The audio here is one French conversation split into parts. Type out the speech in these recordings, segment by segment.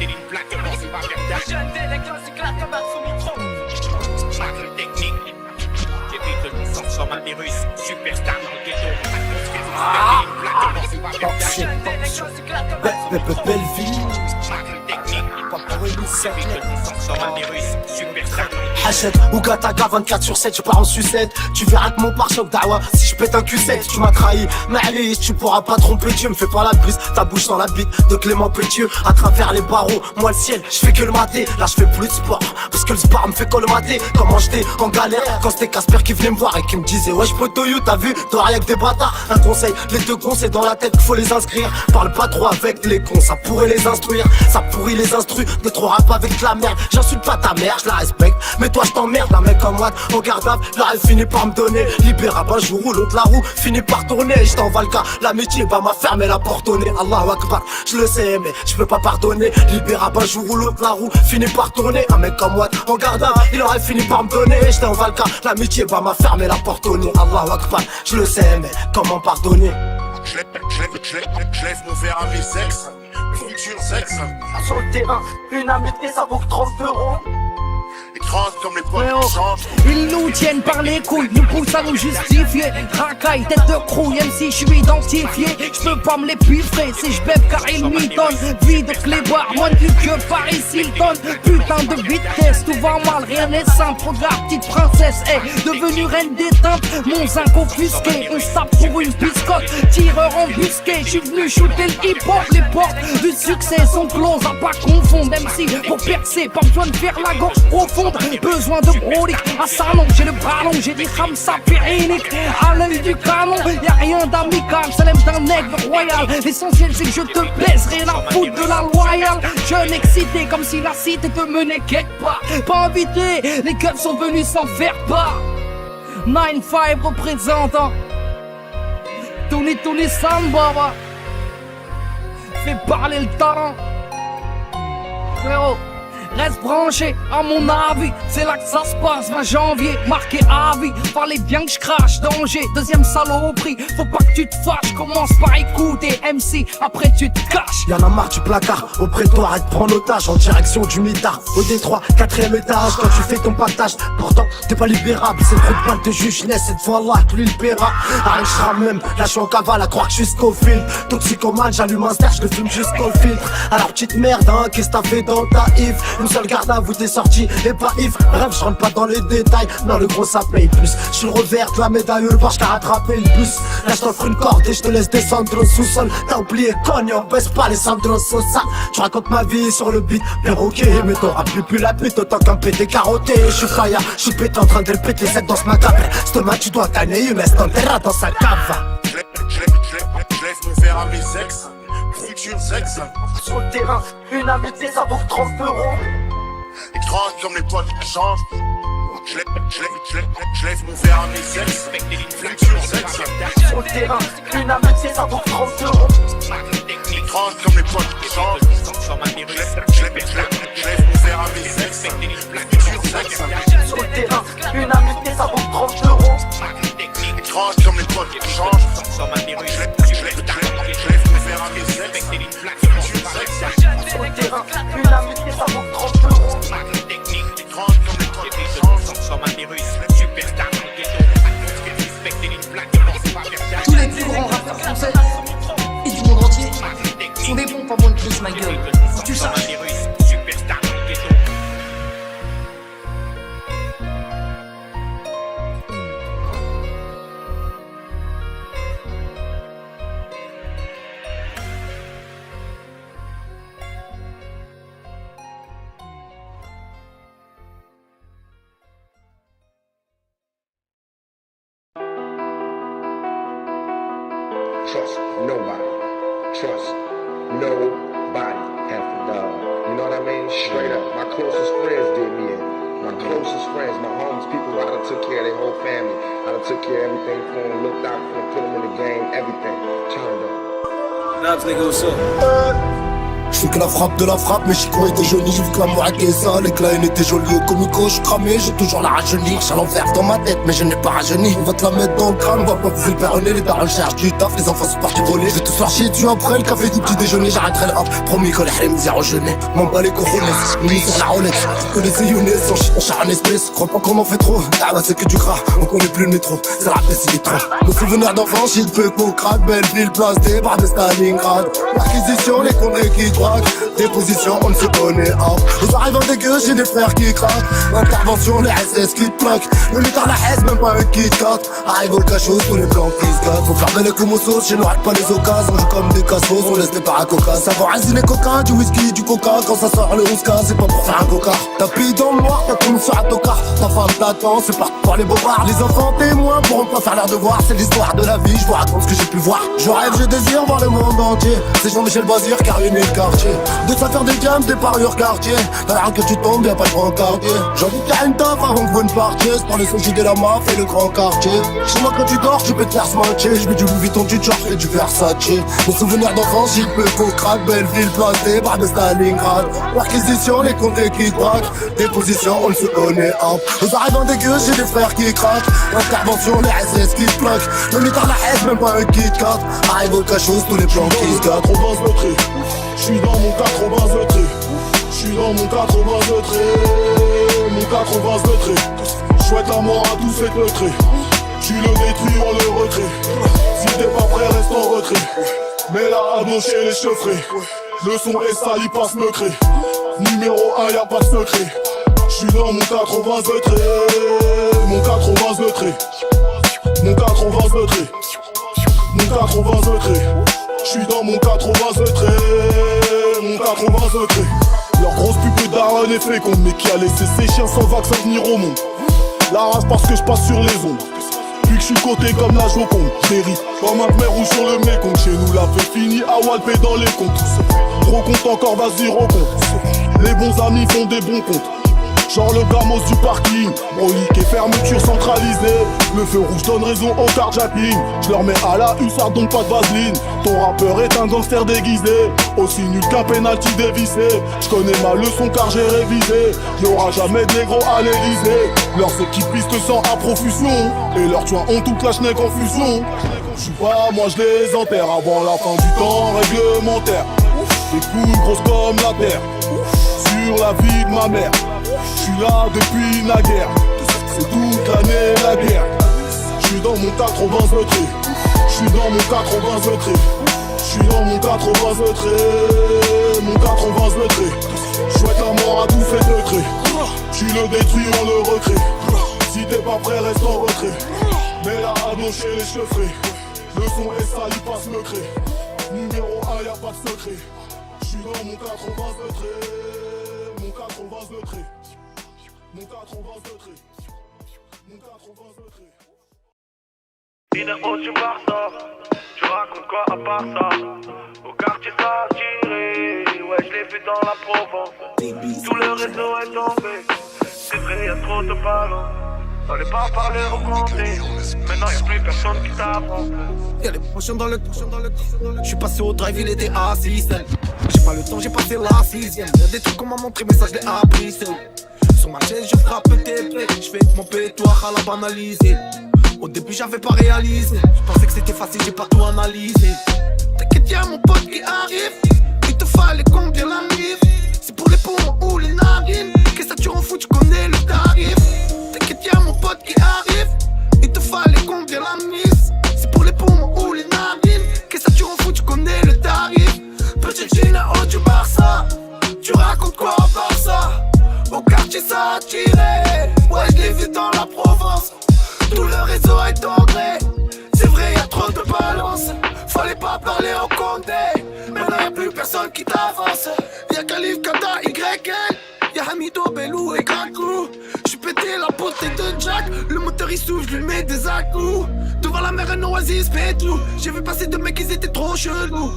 respecter les plaques, c'est pas faire jeune délinquant, c'est clair comme un sous-mitron. Marque technique, j'évite le sens sur ma virus, superstar dans le ghetto. Belle vie, Hachette ou Gataga 24/7, je pars en sucette. Tu verras que mon pare-choc d'Awa, si je pète un Q7, tu m'as trahi. Mais allez, tu pourras pas tromper Dieu, me fais pas la brise. Ta bouche dans la bite de Clément Pétieux. À travers les barreaux, moi le ciel, je fais que le mater. Là je fais plus de sport, parce que le sport me fait colmater. Comment j'étais en galère, quand c'était Casper qui venait me voir et qui me disait wesh poto you, t'as vu, t'auras rien que des bâtards. Un conseil, les deux cons c'est dans la tête qu'il faut les inscrire. Parle pas trop avec les cons, ça pourrait les instruire. Ça pourrit les instruits, de trop rap avec la merde. J'insulte pas ta mère, je la respecte. Mais toi je t'emmerde, un mec comme moi, en garde à vue, là elle finit par me donner. Libérable un jour ou l'autre la roue finit par tourner. Je t'envoie le cas, l'amitié bah m'a fermé la porte au nez. Allahu Akbar, je le sais mais je peux pas pardonner. Libérable un jour ou l'autre la roue finit par tourner. Un mec comme moi, en garde à vue, il aurait fini par me donner. Je t'envoie le cas, l'amitié bah m'a fermé la porte au nez. Allahu Akbar, je le sais mais comment pardonner? Je laisse mon verre à mes sexes, futur sexe. Sur le terrain, une amitié ça vaut que 30 euros. Écrase comme les potes qui changent. Ils nous tiennent par les couilles, nous poussent à nous justifier. Racaille, tête de crouille, même si je suis identifié. Je peux pas me les piffrer si je bève car ils m'y donnent. Vie de clébard, moins de que Paris Hilton. Putain de vitesse, tout va mal, rien n'est simple. Regarde, petite princesse est devenue reine des teintes. Mon zinc offusqué, on se tape pour une biscotte. Tireur embusqué, je suis venu shooter le hip-hop. Les portes du succès sont closes, à pas confondre. Même si pour percer, pas besoin de faire la gorge profonde. Besoin de brolique, à ça non, j'ai le bras long, j'ai dit Khamsa Périnique. À l'œil du canon, y'a rien d'amical, ça l'aime d'un aigle royal. L'essentiel c'est que je te plaise, rien à foutre de la loyale. Jeune excité, comme si la cité te menait quelque part. Pas invité, les keufs sont venus sans faire part. 9-5 représentant Tony Sambaba. Fais parler le talent. Frérot, reste branché, à mon avis, c'est là que ça se passe, 20 janvier, marqué à vie. Fallait bien que je crache, danger, deuxième saloperie. Faut pas que tu te fâches, commence par écouter MC, après tu te caches. Y'en a marre du placard, au prétoire et te prendre otage en direction du mitard. Au Détroit, 4ème étage, quand tu fais ton partage. Pourtant, t'es pas libérable, c'est trop de balles de juge naissent. Cette fois-là, que lui le paiera. Arrêtera même, là je suis en cavale à croire que je suis Scofield. Toxicomane, j'allume un star, je le fume jusqu'au filtre. Alors petite merde, hein, qu'est-ce que t'as fait dans ta if? Une seule garde à vous t'es sorti et pas ivre. Bref, je rentre pas dans les détails. Non, le gros ça paye plus. Je suis le revers de la médaille, le barge qui a rattrapé le bus. Là, je t'offre une corde et je te laisse descendre au sous-sol. T'as oublié, cogne, on baisse pas les cendres Sosa. Tu racontes ma vie sur le beat, perroquet. Mais t'auras plus la pute autant qu'un pété carotté. Je suis faya, je suis pété en train de le péter. C'est dans ce macabre. Stomac, tu dois gagner, mais c'est enterré dans sa cave. Je laisse mon verre à mes sexes, futur sexe. Sur le terrain, une amitié ça vaut que 30 euros. Écrase comme les potes qui changent. Je laisse mon verre à mes sexes, futur sexe. Sur le terrain, une amitié ça vaut que 30 euros. Écrase comme les potes qui changent. Je laisse mon verre à mes sexes, futur sexe. Sur le terrain, une amitié ça vaut que 30 euros. Écrase comme les potes qui changent. Je laisse mon verre à mes sexes, futur sexe. Sur le terrain, une amitié ça vaut que 30 euros. Écrase comme les potes qui changent. Tous les plus grands rappeurs français et du monde entier sont des bons, pas moins de plus ma gueule. Faut que tu saches. Trust nobody. Trust nobody after dog. You know what I mean? Straight up. My closest friends did me in. My closest friends, my homies, people I done took care of their whole family. I done took care of everything for them, looked out for them, put them in the game, everything. Turned on. Knobs nigga, what's up? J'fais que la frappe de la frappe, mais Chico était joli, vu que la moraque est sale et que la haine était jolie. Au comico, j'suis cramé, j'ai toujours la rajeunir. J'ai l'envers dans ma tête, mais je n'ai pas rajeuni. On va te la mettre dans le crâne, on va pas vous le perronner. Les darons cherchent du taf, les enfants sont partis voler. Je vais tous faire chier dessus après le café du petit déjeuner. J'arrêterai le hop, promis que les harim zéro jeûner. M'en bats les cojones, mis sur la Rolex. Que les Younes, on charge en espèce. Crois pas qu'on en fait trop, ah ouais c'est que du gras. On connaît plus le métro, c'est la baisse il est trop. Nos souvenirs d'enfance, il peut qu'on craque. Belleville, place des bras de Stalingrad. L'acquisition, les conneries qui croquent. Déposition, on ne se connaît pas. Ils arrivent en dégueu, j'ai des frères qui craquent. Intervention, les SS qui te plaquent. Le luttard la haisse, même pas un Kit Kat. Arrive au cachot, tous les blancs qui se gâtent. Faut faire belle comme au sauce, chez nous rate pas les occasions. On joue comme des cassos, on laisse les paracoca. Savoir les coca, du whisky, du coca. Quand ça sort le 11K, c'est pas pour faire un coca. Tapis dans le noir, t'as tout sur un tocard. Ta femme t'attend, c'est parti pour les bobards. Les enfants témoins pourront pas faire leur devoir. C'est l'histoire de la vie, je vous raconte ce que j'ai pu voir. Je rêve, je désire voir le monde entier. C'est Jean-Michel Bazir qui a ruiné le quartier. De ça faire des gammes, des parures quartier. T'as l'air que tu tombes, y'a pas de grand quartier. J'ai envie de faire une taf avant que vous ne partiez. C'est pour les sojis de la maf et le grand quartier. Chez moi quand tu dors, tu peux te faire smancher. Je mets du Louis Vuitton, du George et du Versace. Mes souvenirs d'enfance, j'y peux qu'on craque. Belleville, place des bras de Stalingrad. L'acquisition, les comptes qui braquent. Déposition, on ne se connaît pas. Vous arrivez en dégueu, j'ai des frères qui craquent. Intervention, les SS qui te plaquent. Le luttard la haisse, même pas un Kit Kat. Arrive au cachot, tous les plans qui se gâtent. J'suis dans mon 80 de trait. J'suis dans mon 80 de trait. Mon 80 de trait. J'souhaite la mort à tous ces neutrés. Tu le détruis, on le retrait. Si t'es pas prêt, reste en retrait. Mais là, à chez les chevrés. Le son est sali, passe meurtré. Numéro 1, y'a pas de secret. J'suis dans mon 80 de trait. Mon 80 de trait. Mon 80 de trait. Mon 80 de trait. J'suis dans mon 80 de trait. Mon 80 de trait. Leur grosse pub de daronne est féconde, mais qui a laissé ses chiens sans vaccin venir au monde. La race parce que je passe sur les ondes. Puis que je suis coté comme la Joconde. J'hérite comme un khmer rouge sur le méconte. Chez nous la fête finie à Walpé dans les comptes. Gros compte encore, vas-y recompte. Les bons amis font des bons comptes. Genre le gamos du parking, brolique et fermeture centralisée. Le feu rouge donne raison au carjacking. Je leur mets à la hussard donc pas de vaseline. Ton rappeur est un gangster déguisé, aussi nul qu'un penalty dévissé. Je connais ma leçon car j'ai révisé. Y'aura jamais de négro à l'Elysée. Leurs équipes pistent sans à profusion. Et leurs tuins ont toute la schneck en fusion. J'suis pas, moi je les enterre avant la fin du temps réglementaire. Des couilles grosses comme la terre. Sur la vie de ma mère. J'suis là depuis naguère. C'est toute l'année la guerre. J'suis dans mon 80 de trait. J'suis dans mon 80 de trait. J'suis dans mon 80 de trait. Mon 80 de trait. J'souhaite la mort à tous ces neutrés. Tu le détruis, on le recrée. Si t'es pas prêt, reste en retrait. Mais là, à chez les chevrés. Le son est sali, passe meurtré. Numéro 1, y'a pas de secret. J'suis dans mon 80 de trait. Mon 80 de trait. Mon 80 de trait. Mon 80 de trait. Dîner où tu pars ça? Tu racontes quoi à part ça? Au quartier ça a tiré. Ouais, je l'ai vu dans la Provence. Tout le réseau est tombé. C'est vrai, y'a trop de ballons. Fallait pas parler au compter. Maintenant y'a plus personne qui t'avance. Y'a les prochains dans le J'suis passé au drive, il était assis. J'ai pas le temps, j'ai passé la 6ème. Y'a des trucs qu'on m'a montré, mais ça je l'ai appris seul. Sur ma chaise, je frappe TP. J'fais mon pétoire à la banaliser. Au début, j'avais pas réalisé. J'pensais que c'était facile, j'ai pas tout analysé. T'inquiète, y'a mon pote qui arrive. Il te fallait combien la mif? C'est pour les poumons ou les narines. Qu'est-ce que tu en fous, tu connais le tarif. T'inquiète, y'a mon pote qui arrive. Il te fallait combien la mise? C'est pour les poumons ou les narines. Qu'est-ce que tu en fous, tu connais le tarif. Petite Gina, oh du Barça. Tu racontes quoi à part ça? Au quartier ça a tiré. Ouais, je l'ai vu dans la Provence. Tout le réseau est entré. C'est vrai, y'a trop de balance. Fallait pas parler au Condé. Maintenant y'a plus personne qui t'avance. Y'a Khalif, Kata, YL. Y'a Hamido, Belou et Kakou. J'suis pété la potée de Jack. Le moteur il souffle, j'lui mets des à-coups. Devant la mer, un oasis, tout. J'ai vu passer deux mecs, ils étaient trop chelous.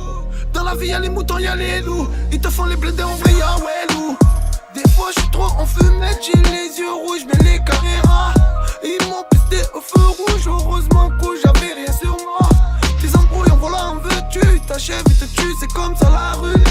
Dans la vie y'a les moutons, y'a les loups. Ils te font les blindés en vrai, y'a ouais loup. Des fois j'suis trop en fumette, j'ai les yeux rouges, mais les caméras. Ils m'ont pisté au feu rouge, heureusement que j'avais rien sur moi. Tes embrouilles en volant, en veux-tu? T'achèves et te tues, c'est comme ça la rue.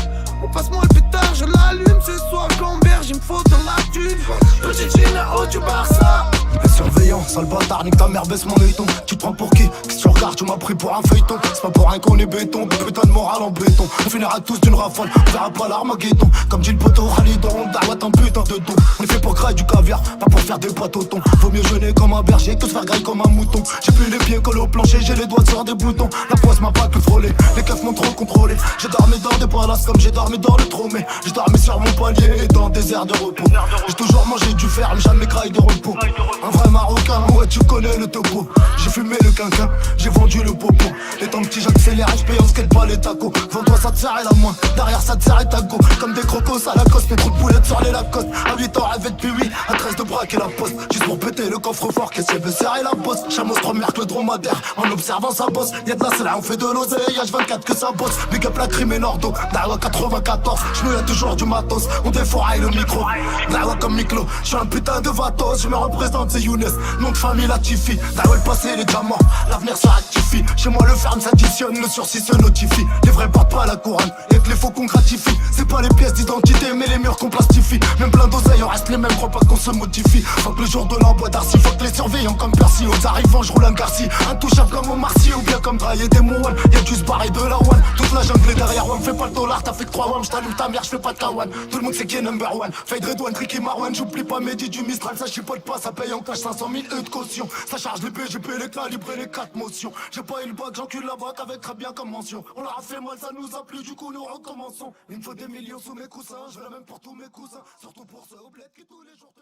Passe-moi le pétard, je l'allume ce soir. Camberge, il me faut dans la thune. Petite Gina, oh du Barça. Les surveillants, sale bâtard, nique ta mère, baisse mon œilleton. Tu te prends pour qui? Qu'est-ce que tu regardes? Tu m'as pris pour un feuilleton. C'est pas pour rien qu'on est béton, de putain de morale en béton. On finira tous d'une rafale, on verra pas l'armageddon. Comme dit le poteau, Khalidon, Dawa un putain de dos. On est fait pour grailler du caviar, pas pour faire des pâtes au thon. Vaut mieux jeûner comme un berger que se faire grailler comme un mouton. J'ai plus les pieds collés au plancher, j'ai les doigts sur des boutons. La poisse m'a pas que frôlé, les keufs m'ont trop contrôlé. J'ai dormi dans des palaces comme j'ai dormi dans le tromé. J'ai dormi sur mon palier et dans des airs de repos. J'ai toujours mangé du ferme, jamais graille de repos. Un vrai marocain, ouais tu connais le topo. J'ai fumé le quinquin, j'ai vendu le popo. Étant petit j'accélère, je paye en skate pas les tacos. Devant toi ça te serre la main, derrière ça te serre ta go. Comme des crocos à la coste, mes trous de boulettes sur les Lacoste. À 8 ans rêvé depuis 8, à 13 de braquer la poste. Juste pour péter le coffre-fort, qu'est-ce qu'elle veut serrer la bosse. Chameau trop que le dromadaire, en observant sa bosse. Y'a de la selle, on fait de l'oseille, H24 que ça bosse. Big up la crime et Nordo, Dawa 94. J'me y'a toujours du matos, on défouraille le micro. Dawa comme Miklo, j'suis un putain de vatos. Je me représente, c'est Younes, nom de famille Latifi. Dawa le passé, il est déjà mort, l'avenir se rectifie. Chez moi le ferme s'additionne, le sursis se notifie. Les vrais portent pas la couronne, y'a que les faux qu'on gratifie. C'est pas les pièces d'identité, mais les murs qu'on plastifie. Même plein d'oseilles, on reste les mêmes, crois pas qu'on se modifie. Faut que le jour de l'envoi d'Arcy, faut que les surveillants comme Percy. Aux arrivants, je roule un Garci, intouchable comme Omar Sy. Ou bien comme Dry et des Mouane, y'a du barré de la one. Toute la jungle est derrière one, fais pas le dollar, t'as fait que 3 one. J't'allume ta mère, j'fais pas de kawan. Tout le monde sait qui est number one. Fade Redouane, Tricky Marwan, j'oublie pas Mehdi du Mistral. Ça chipote pas, ça paye en cash 500 000 de caution. Ça charge les BGP, les calibres et les 4 motions. J'ai pas eu le bac, j'encule la boîte avec très bien comme mention. On leur a fait mal, ça nous a plu, du coup nous recommençons. Il me faut des millions sous mes coussins, je veux la même pour tous mes cousins. Surtout pour ceux au bled qui tous les jours te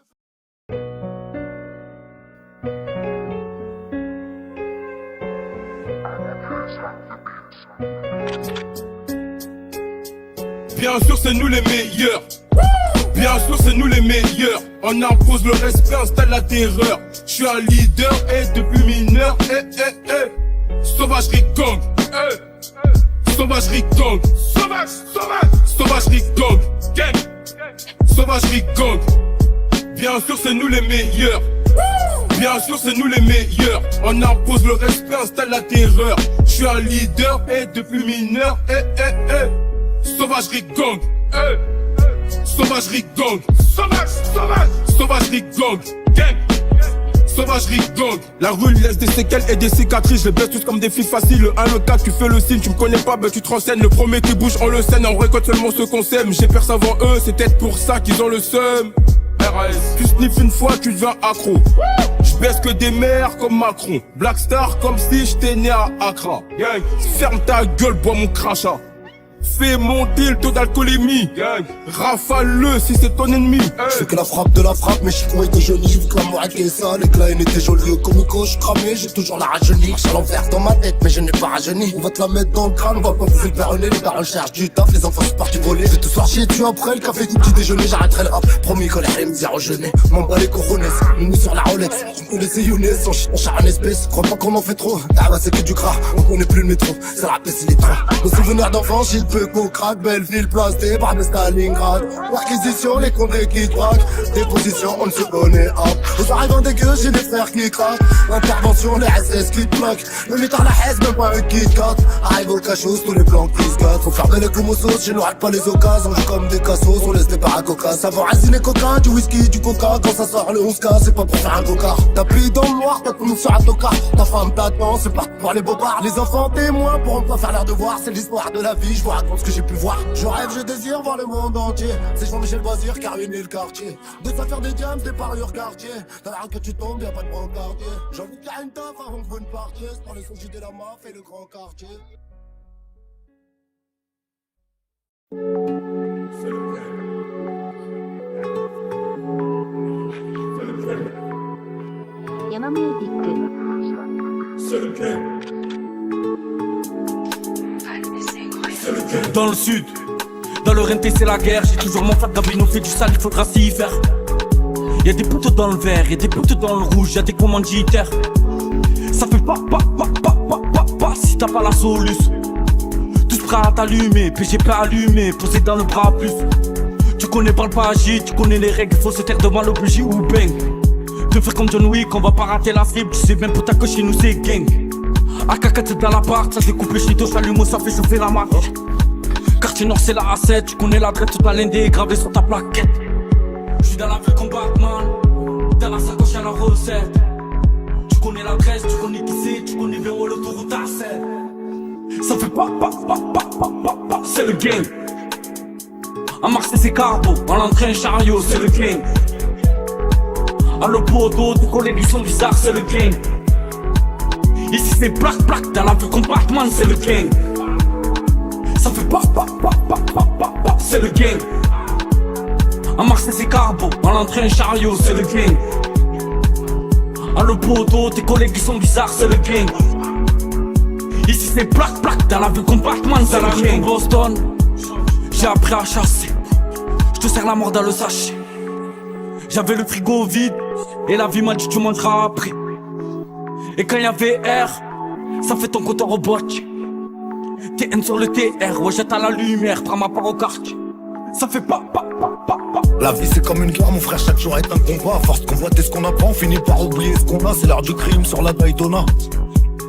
Bien sûr c'est nous les meilleurs. Bien sûr c'est nous les meilleurs. On impose le respect, installe la terreur. Je suis un leader et depuis mineur. Sauvagerie gang. Sauvagerie gang. Sauvagerie gang. Gang. Sauvagerie gang. Bien sûr c'est nous les meilleurs. Bien sûr c'est nous les meilleurs. On impose le respect, installe la terreur. Je suis un leader et depuis mineur. Sauvagerie gang. Sauvagerie gang. Sauvagerie gang. Gang. Sauvagerie gang. La rue laisse des séquelles et des cicatrices. Je les baisse tous comme des filles faciles. Le 1, le 4, tu fais le signe. Tu me connais pas, ben tu te renseignes. Le premier qui bouge, on le scène. On récolte seulement ceux qu'on sème. J'ai percé avant eux, c'est peut-être pour ça qu'ils ont le seum. Tu sniffes une fois, tu deviens accro. Je baisse que des mères comme Macron. Black Star comme si j'étais né à Accra. Ferme ta gueule, bois mon crachat. Fais monter le taux d'alcoolémie. Rafale-le si c'est ton ennemi. Je fais que la frappe de la frappe, mes chiffres étaient jolis. J'ai vu que la mort était sale et que la haine était jolie. Comme Nico, je cramé, j'ai toujours la rajeunie. Marche à l'envers dans ma tête, mais je n'ai pas rajeuni. On va te la mettre dans le crâne, on va pas vous faire perronner. Les parents cherchent du taf, les enfants sont partis voler. J'ai tout soir chier, tu après le café du petit déjeuner. J'arrêterai le rap, promis qu'on allait me dire au jeûner. M'en bats les coronets, nous sur la Rolex. On laisse Younes, on charre un espèce. Crois pas qu'on en fait trop, ah bah c'est que du gras. On connaît plus le métro, c'est la peste, c'est les trains. Nos souvenirs d'enfance, il peut qu'on craque. Belleville, place des bras de Stalingrad. Perquisition, les condés qui traquent. Déposition, on ne se connaît pas. Aux arrivants des gueux, j'ai des frères qui craquent. Intervention, les SS qui te bloquent. Le mitard la haise, même pas un Kit Kat. Arrive au cachot, tous les plans qui se gâtent. Faut faire belle comme aux sauces, chez nous rate pas les occasions. On joue comme des cassos, on laisse des baracocas. Savoir asiner coca, du whisky, du coca. Quand ça sort le 11K, c'est pas pour faire un cocard. T'as pris dans le noir, t'as comme sur un tocard. Ta femme t'attend, c'est parti pour les bobards. Les enfants témoins pourront pas faire leur devoir. C'est l'histoire de la vie, je vous raconte ce que j'ai pu voir. Je rêve, je désire voir le monde entier. C'est Jean-Michel Bazir qui a ruiné le quartier. Des affaires des diams, des parures quartier. T'as l'air que tu tombes, y'a pas de brancardier. J'ai envie de faire une taf avant que vous ne partiez. C'est pour les sons de la maf et le grand quartier. Yama Dans le sud, dans le RNT c'est la guerre. J'ai toujours mon fat Gabino fait du sale, il faudra s'y faire. Y'a des putes dans le vert, y'a des putes dans le rouge, y'a des commanditaires. Ça fait pas si t'as pas la soluce. Tous prêts à t'allumer, PGP allumé, posé dans le bras plus. Tu connais pas le pagi, tu connais les règles, faut se taire devant le bougie ou bang. De faire comme John Wick, on va pas rater la cible, tu sais même pour ta coche chez nous c'est gang. AK4 dans l'appart, ça découpe le chito, j'allume, ça fait chauffer la marche. Car quartier nord c'est la A7. Tu connais l'adresse, toute la LND gravée sur ta plaquette. J'suis dans la ville comme Batman. Dans la sacoche y'a la recette. Tu connais l'adresse, tu connais qui c'est. Tu connais Véro, l'autoroute A7. Ça fait pas, c'est le game. À Marseille c'est Carbo, en l'entrée un chariot, c'est le game. À l'Opodo, tes collègues ils sont bizarres, c'est le game. Ici c'est plaque, dans la vue compartment, c'est le gang. Ça fait pas, c'est le gang. À Marseille c'est Carbo, en l'entrée un chariot, c'est le gang. À l'Opodo, tes collègues ils sont bizarres, c'est le gang. Ici c'est plaque, dans la vue compartment, c'est le gang. Boston, j'ai appris à chasser. Je te sers la mort dans le sachet. J'avais le frigo vide et la vie m'a dit tu mangeras après. Et quand y'avait R, ça fait ton compteur robotique. TN sur le TR, ouais jette à la lumière, prends ma part au quartier. Ça fait pas. La vie c'est comme une guerre mon frère, chaque jour est un combat. À force qu'on voit ce qu'on apprend, on finit par oublier ce qu'on a. C'est l'heure du crime sur la Daytona.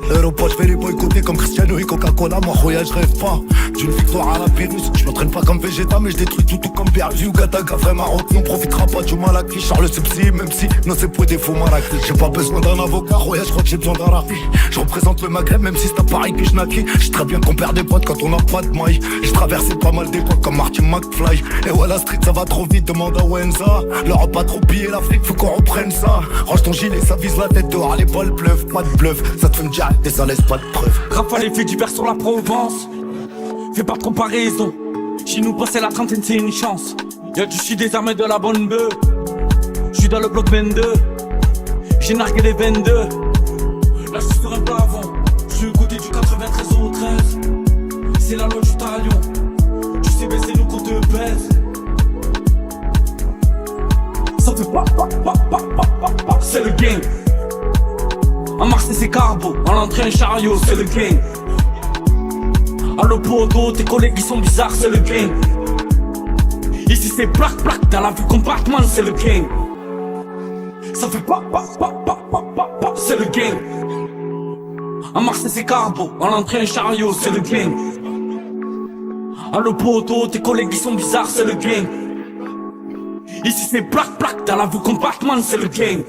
Europa, je vais les boycotter comme Cristiano et Coca-Cola. Moi, Roya, je rêve pas d'une victoire à la Pyrrhus. Je m'entraîne pas comme Vegeta, mais je détruis tout comme Berlu. Gataga, vrai Maroc, on profitera pas du mal acquis. Charles Sepsi, même si non, c'est pour des faux malacris. J'ai pas besoin d'un avocat, Roya, je crois que j'ai besoin d'un rafi. Je représente le Maghreb, même si c'est un pareil que je naquis. J'sais très bien qu'on perd des potes quand on a pas de maille. J'ai traversé pas mal d'époques comme Martin McFly. Et ouais, la street, ça va trop vite, demande à Wenza. L'Europe a trop pillé l'Afrique, faut qu'on reprenne ça. Range ton gilet, ça vise la tête dehors, les balles pleuvent, pas de bluff. Ça te fait me dire, et ça laisse pas de preuve. Rafale et fait divers sur la Provence. Fais pas de comparaison. Chez nous passer la trentaine c'est une chance. Y'a du shit des armées de la bonne bœuf. J'suis dans le bloc 22. J'ai nargué les 22. Là j'suis sur un plafond. J'suis goûté du 93 au 13. C'est la loi du talion. Tu sais baisser nous qu'on te baise. Ça fait pas. C'est le game. À Marseille c'est Carbo, en l'entrée un chariot, c'est le gang. À l'Opodo, tes collègues ils sont bizarres, c'est le gang. Ici c'est plaque, dans la vue compartment, c'est le gang. Ça fait pas, c'est le gang. À Marseille c'est Carbo, en l'entrée un chariot, c'est le gang. À l'Opodo, tes collègues ils sont bizarres, c'est le gang. Ici c'est plaque, dans la vue compartment, c'est le gang.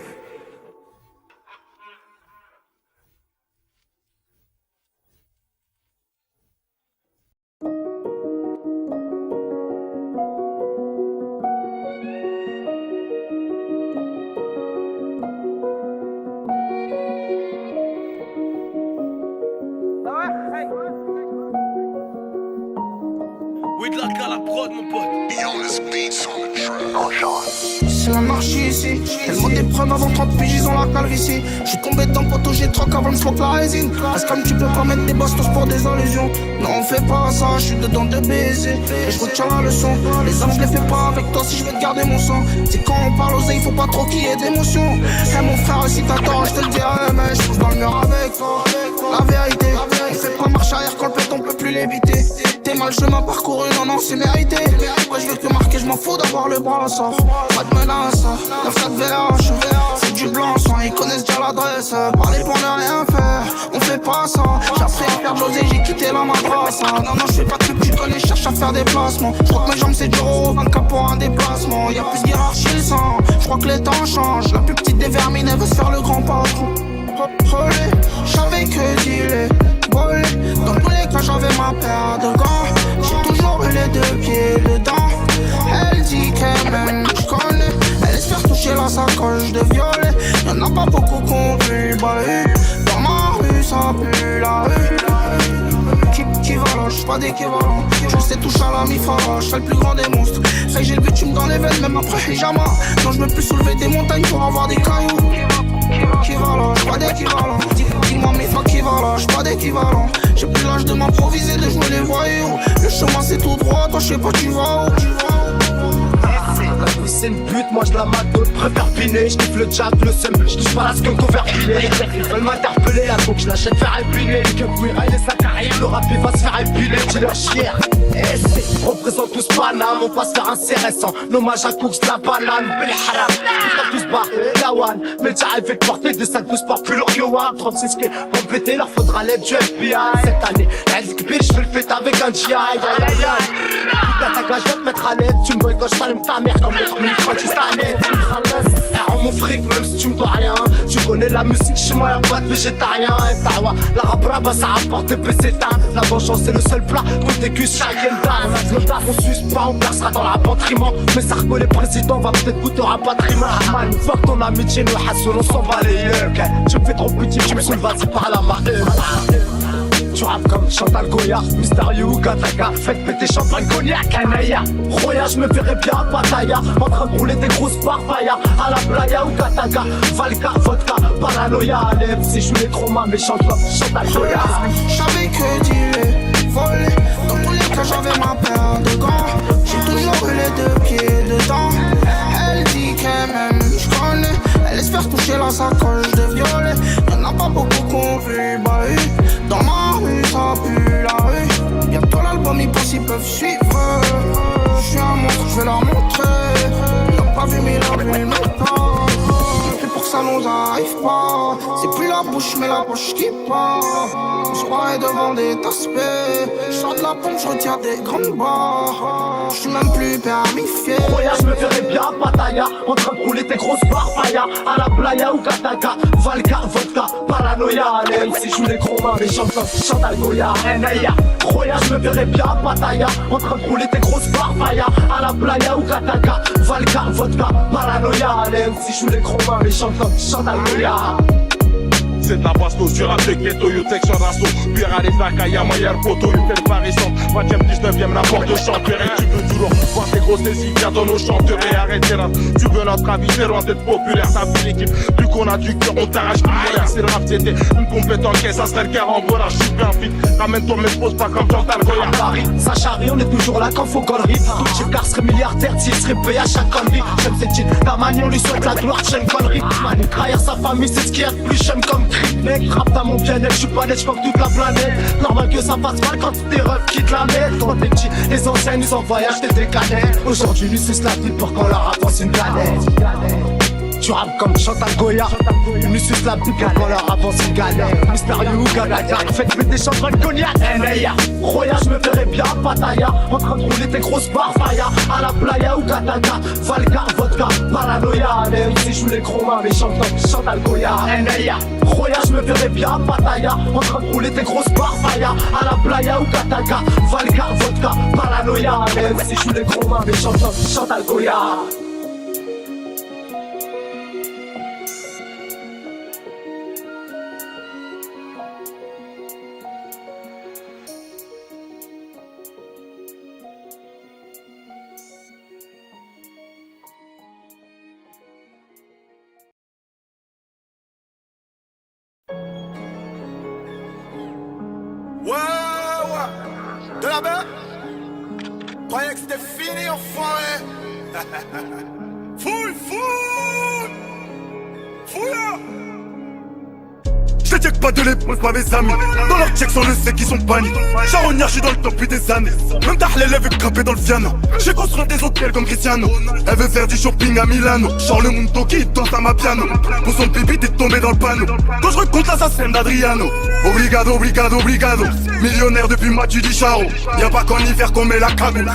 C'est l'anarchie ici, tellement d'épreuves avant 30 piges, ils ont la calvitie. J'suis tombé dans le poteau, j'ai troc avant de flotte la résine. Est-ce comme tu peux pas mettre des bastos pour des illusions? Non, on fait pas ça, j'suis dedans de baiser. Et j'retiens la leçon, les hommes j'les fais pas avec toi si j'vais te garder mon sang. C'est quand on parle aux il faut pas trop qu'il y ait d'émotion. Hey mon frère, si t'as tort, j'te le dirai, mais j'fonce dans le mur avec toi. La vérité, on fait pas marche arrière quand le péton peut plus l'éviter. T'es mal chemin parcouru, non, c'est mérité. Moi je veux te marquer, je m'en fous d'avoir le brassard. Pas de menace, 9-4 VH. C'est du blanc sang, ils connaissent déjà l'adresse. Parler pour ne rien faire, on fait pas ça. J'ai appris à faire de l'osé, j'ai quitté la madrasse. Non, je fais pas de trucs, tu connais, je cherche à faire des placements. Je crois que mes jambes c'est du euro, 24 pour un déplacement. Y'a plus d'hierarchie le sang, je crois que les temps changent. La plus petite des vermines, elle veut se faire le grand patron. Relais, j'avais que dealer, volé. Dans tous les cas j'avais ma paire de gants. J'ai toujours eu les deux pieds dedans. Elle dit qu'elle m'aime, je connais. Elle espère toucher la sacoche de violet. Y'en a pas beaucoup qu'on pu bahut. Dans ma rue ça pue la rue. Équivalent, j'suis pas d'équivalent. Je sais toucher à la mi-fara, j'suis le plus grand des monstres. Fait que j'ai le bitume dans les veines, même après pyjama. Non, j'me plus soulever des montagnes pour avoir des cailloux. Équivalent, j'suis pas d'équivalent. Dis-moi mes fuck équivalent, j'suis pas d'équivalent. J'ai plus l'âge de m'improviser, de jouer les voyous. Le chemin c'est tout droit, toi j'sais pas tu vas où. La vie c'est c'est une butte, moi je la mate, d'autres préfèrent piner. Je kiffe le jack, le seum, je touche pas la skunk au verre pilé. Ils veulent m'interpeller, à donc je l'achète faire épiler. Les gueux oui, et sa carrière, le rap il va se faire épiler. Dis leur chier, on représente tous Paname, on va se faire intéressant. Hommage à Cooks, la banane, bel haram. Tous bar, la one, mais j'arrive avec porter des sacs de sport plus lourds que one. 36 clés, pour me péter, leur faudra l'aide du FBI. Cette année, je fais le fête avec un GI. Putain, ta gage, je vais te mettre à l'aide. Tu me boycottes, je t'allume ta mère comme les 3036 années. Rends mon fric, même si tu me dois rien. Tu connais la musique, chez moi y'a pas de végétarien. Et tawa, la rap ça rapporte des pécétins. La vengeance c'est le seul plat, côté cul, chacun dame. Le taf on suce pas, on percera dans l'abattriment. Mais ça reconnaît les présidents, va peut-être goûter au rapatriement. Man, fuck ton amitié, nous hassoul, on s'en bat les yeux. Tu me fais trop petit, tu me saoules, vas-y par la main. Tu rappes comme Chantal Goya, Mystérieux ou Gataka. Faites péter champagne, cognac, canaya. Roya, je me verrais bien à Pattaya, en train de rouler des grosses barfaya. À la playa ou Gataka, Valka, vodka, paranoïa. À l'EF, si je suis les traumas, méchante comme Chantal Goya. J'avais que dealer, voler. Dans tous les cas, j'avais ma paire de gants. J'ai toujours eu les deux pieds dedans. Elle dit qu'elle m'aime, je connais. Elle espère toucher la sacoche de violet. Y'en a pas beaucoup qu'on vu bahut. Dans ma rue, ça pue la rue. Bientôt l'album, ils pensent ils peuvent suivre. Je suis un monstre, je vais leur montrer. Ils n'ont pas vu, mais leur vu, ils m'aiment pas. Depuis pour que ça nous arrive pas. C'est plus la bouche, mais la poche qui part. On se croirait devant des taspés. Je sors de la pompe, je retire des grandes barres. Je suis même plus permifié. Roya, je me verrais bien à Pattaya, en train de rouler tes grosses barfaya. À la playa ou Gataka, Valka, vodka, paranoïa. Allez, si je joue les gros mains, mais chante comme Chantal Goya. Naya, Roya, je me verrais bien à Pattaya, en train de rouler tes grosses barfaya. À la playa ou Gataka, Valka, vodka, paranoïa. Allez, si je joue les gros mains, mais chante comme Chantal Goya. C'est ta bastos, tu rappes les ghettos, you texte sur rasso. Pierre à l'état, y'a moyen poteau, you fais le parisson. 20ème, 19ème, la porte de chanteur. Et tu veux toujours voir tes grosses décisions, viens dans nos chanteurs et arrête tes raps. Tu veux notre avis, c'est loin d'être populaire. T'as vu l'équipe, plus qu'on a du cœur, on t'arrache plus molaire. C'est le rap, c'était une compète en caisse, ça serait le carambolage. Je suis bien fit, ramène-toi, mais pose pas comme Chantal Goya. Paris, ça charrie, on est toujours là quand faut connerie. Tout chip car serait milliardaire, s'il serait payé à chaque connerie. J'aime cette petite, ta manie, on lui souhaite la gloire, j'aime connerie. Man, trahir sa famille, c'est ce qu'il y a de plus, j'aime comme mec, rap dans mon bien-être, j'suis pas net, j'fuck toute la planète. Normal que ça passe mal quand tes refs quittent la mettent. Quand t'es petit, les anciens nous envoient acheter des canettes. Aujourd'hui, lui c'est la vie pour qu'on leur avance une planète. Tu rappes comme Chantal Goya, lui suce la pipe pour qu'on leur avance une galère. Mystérieux ou Gataka, faites péter champagne cognac. Naya, Roya, je me verrais bien à Pattaya, en train de rouler tes grosses barfaya. À la playa ou Gataka, Valka, vodka, paranoïa. Allez, si je joue les gros mains, mais chante comme Chantal Goya. Naya, Roya, je me verrais bien à Pattaya, en train de rouler tes grosses barfaya. À la playa ou Gataka, Valka, vodka, paranoïa. Allez, si je joue les gros mains, mais chante comme Chantal Goya. Ouais, de la bain. Croyais que c'était fini, enfoiré. Fouille. Je te check pas de l'épaule, pas mes amis. Dans leur check, on le sait qu'ils sont bannis. Charognard, je suis dans le top depuis des années. Même Tahlel, elle veut camper dans le piano. J'ai construit des hôtels comme Cristiano. Elle veut faire du shopping à Milano. Genre le Mundo qui danse à ma piano. Pour son pipi, t'es tombé dans le panneau. Quand je recompte l'assassin d'Adriano. Obrigado. Millionnaire depuis Mathieu du Charo. Y'a pas qu'en hiver qu'on met la cagoule.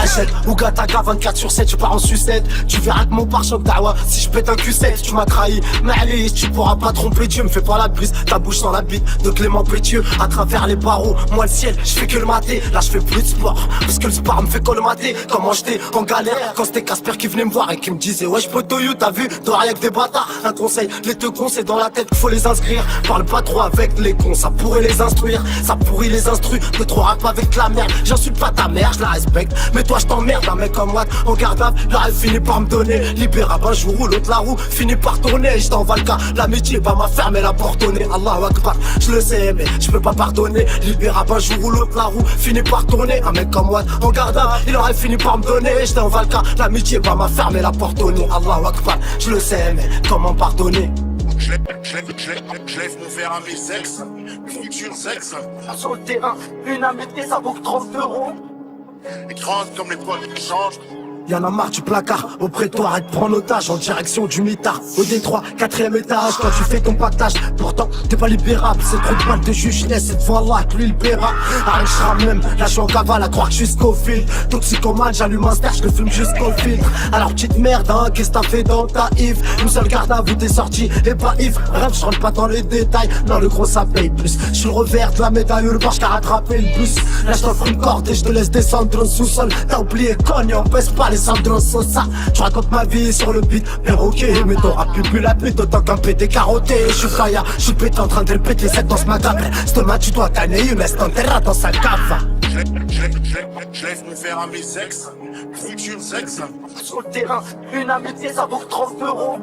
Hachette ou Gataka, 24/7, tu pars en sucette. Tu verras que mon pare-choc d'Awa, si je pète un Q7, tu m'as trahi. Mais allez, tu pourras pas tromper Dieu, me fais pas la brise. Ta bouche dans la bite de Clément Pétieux. À travers les barreaux, moi le ciel, je fais que le mater. Là je fais plus de sport, parce que le sport me fait colmater. Comment j'étais en galère, quand c'était Casper qui venait me voir et qui me disait wesh poto you, t'as vu, t'auras rien que des bâtards. Un conseil, les deux cons c'est dans la tête qu'il faut les inscrire. Parle pas trop avec les cons, ça pourrait les instruire. Ça pourrit les instruits, de trop rap avec la merde. J'insulte pas ta mère, je la respecte. Mais toi je t'emmerde, un mec comme Watt en garde à là elle finit par me donner. Libérable un jour ou l'autre la roue finit par tourner. Je t'envoie le cas, l'amitié va m'a fermer la porte au nez. Allahu Akbar, je le sais mais je peux pas pardonner. Libérable un jour où l'autre la roue finit par tourner. Un mec comme moi en garde à, il aurait fini par me donner. J'étais en Valka, l'amitié va m'a fermé la porte au nez. Allahu Akbar, je le sais mais comment pardonner? Je lève mon verre à mes ex, futur sexe. Sur le terrain, une amitié ça vaut que 30 €. Écrase comme les poils qui changent. Y'en a marre du placard, au prétoire, et te prend en otage en direction du mitard. Au Détroit, 4ème étage, quand tu fais ton pactage. Pourtant, t'es pas libérable, c'est trop de balles de juge, laisse et devant Allah que lui le paiera. Arrêtera même, là je suis en cavale à croire que jusqu'au fil. Toxicomane, j'allume un star, je le fume jusqu'au filtre. Alors petite merde, hein, qu'est-ce que t'as fait dans ta Yves? Une seule garde à vous, t'es sorti et pas ivre. Bref, je rentre pas dans les détails, non le gros ça paye plus. Je suis le revers de la médaille, le barge qui a rattrapé le bus. Là je t'offre une corde et je te laisse descendre dans le sous-sol. T'as oublié cogne, on pèse pas les cendres sur ça. Je raconte ma vie sur le beat, perroquet. Mais t'auras plus la pute autant qu'un pété carotté. Je suis faya, je suis pété en train de le péter. C'est dans ce matin, ce match tu dois gagner. Une laisse t'enterrer dans sa cave. Je lève mon verre à mes ex, futur sexe. Sur le terrain, une amitié ça vaut que 30 €.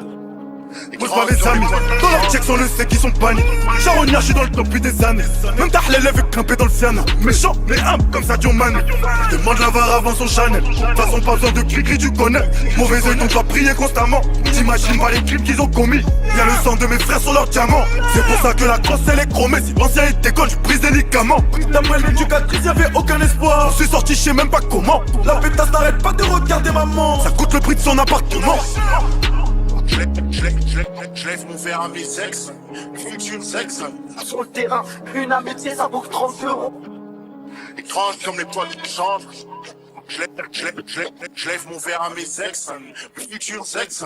Pose pas mes amis, dans leur check on le sait qu'ils sont bannis. Charognard, je suis dans le top depuis des années. Même Dahle l'élève grimpé dans le fiana. Méchant mais humble comme Sadio Mané. Demande la var avant son Chanel. De toute façon pas besoin de cri-cri, tu connais. Mauvais œil donc doit prier constamment. T'imagines pas les crimes qu'ils ont commis. Y'a le sang de mes frères sur leur diamant. C'est pour ça que la crosse elle est chromée. Si l'ancien il déconne, je brise des ligaments. D'après l'éducatrice y'avait aucun espoir. Je suis sorti, je sais même pas comment. La pétasse n'arrête pas de regarder maman. Ça coûte le prix de son appartement. Je lève mon verre à mes ex, futur sexe. Sur le terrain, une amitié ça vaut que 30 €. Étrange comme les poils qui changent. Je lève mon verre à mes ex, futur sexe.